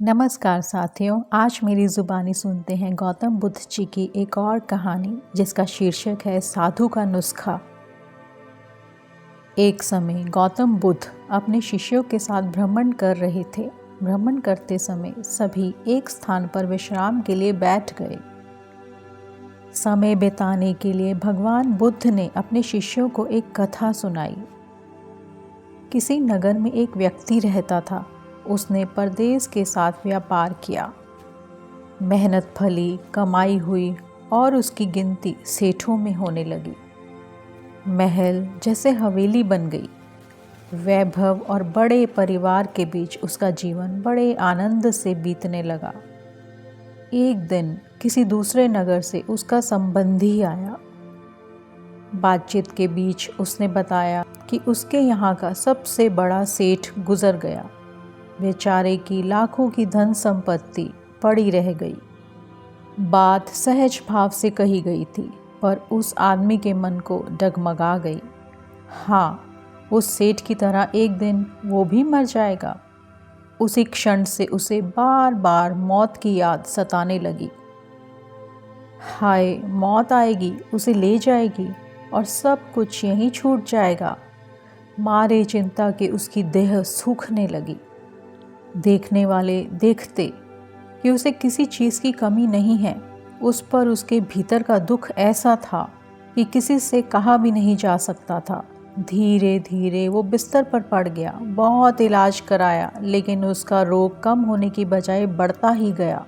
नमस्कार साथियों, आज मेरी ज़ुबानी सुनते हैं गौतम बुद्ध जी की एक और कहानी जिसका शीर्षक है साधु का नुस्खा। एक समय गौतम बुद्ध अपने शिष्यों के साथ भ्रमण कर रहे थे। भ्रमण करते समय सभी एक स्थान पर विश्राम के लिए बैठ गए। समय बिताने के लिए भगवान बुद्ध ने अपने शिष्यों को एक कथा सुनाई। किसी नगर में एक व्यक्ति रहता था। उसने परदेश के साथ व्यापार किया। मेहनत फली, कमाई हुई और उसकी गिनती सेठों में होने लगी। महल जैसे हवेली बन गई। वैभव और बड़े परिवार के बीच उसका जीवन बड़े आनंद से बीतने लगा। एक दिन किसी दूसरे नगर से उसका संबंधी आया। बातचीत के बीच उसने बताया कि उसके यहाँ का सबसे बड़ा सेठ गुजर गया। बेचारे की लाखों की धन संपत्ति पड़ी रह गई। बात सहज भाव से कही गई थी, पर उस आदमी के मन को डगमगा गई। हाँ, उस सेठ की तरह एक दिन वो भी मर जाएगा। उसी क्षण से उसे बार बार मौत की याद सताने लगी। हाय, मौत आएगी, उसे ले जाएगी और सब कुछ यहीं छूट जाएगा। मारे चिंता के उसकी देह सूखने लगी। देखने वाले देखते कि उसे किसी चीज़ की कमी नहीं है। उस पर उसके भीतर का दुख ऐसा था कि किसी से कहा भी नहीं जा सकता था। धीरे धीरे वो बिस्तर पर पड़ गया। बहुत इलाज कराया, लेकिन उसका रोग कम होने की बजाय बढ़ता ही गया।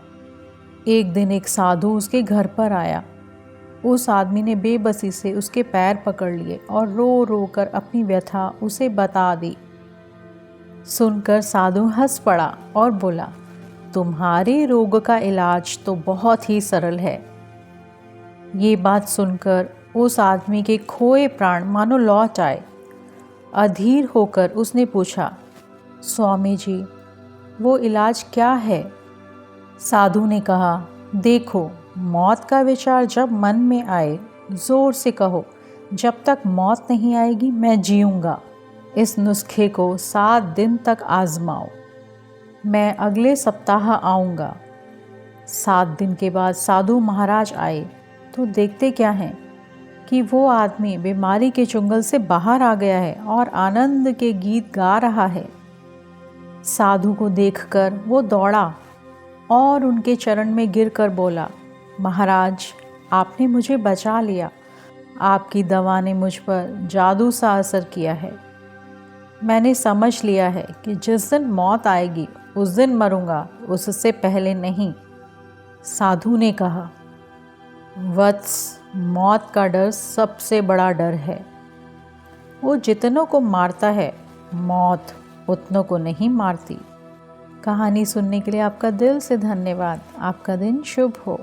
एक दिन एक साधु उसके घर पर आया। उस आदमी ने बेबसी से उसके पैर पकड़ लिए और रो रो कर अपनी व्यथा उसे बता दी। सुनकर साधु हंस पड़ा और बोला, तुम्हारे रोग का इलाज तो बहुत ही सरल है। ये बात सुनकर उस आदमी के खोए प्राण मानो लौट आए। अधीर होकर उसने पूछा, स्वामी जी, वो इलाज क्या है? साधु ने कहा, देखो, मौत का विचार जब मन में आए, जोर से कहो, जब तक मौत नहीं आएगी मैं जीऊँगा। इस नुस्खे को 7 दिन तक आजमाओ। मैं अगले सप्ताह आऊँगा। 7 दिन के बाद साधु महाराज आए तो देखते क्या हैं कि वो आदमी बीमारी के चुंगल से बाहर आ गया है और आनंद के गीत गा रहा है। साधु को देखकर वो दौड़ा और उनके चरण में गिरकर बोला, महाराज, आपने मुझे बचा लिया। आपकी दवा ने मुझ पर जादू सा असर किया है। मैंने समझ लिया है कि जिस दिन मौत आएगी उस दिन मरूंगा, उससे पहले नहीं। साधु ने कहा, वत्स, मौत का डर सबसे बड़ा डर है। वो जितनों को मारता है, मौत उतनों को नहीं मारती। कहानी सुनने के लिए आपका दिल से धन्यवाद। आपका दिन शुभ हो।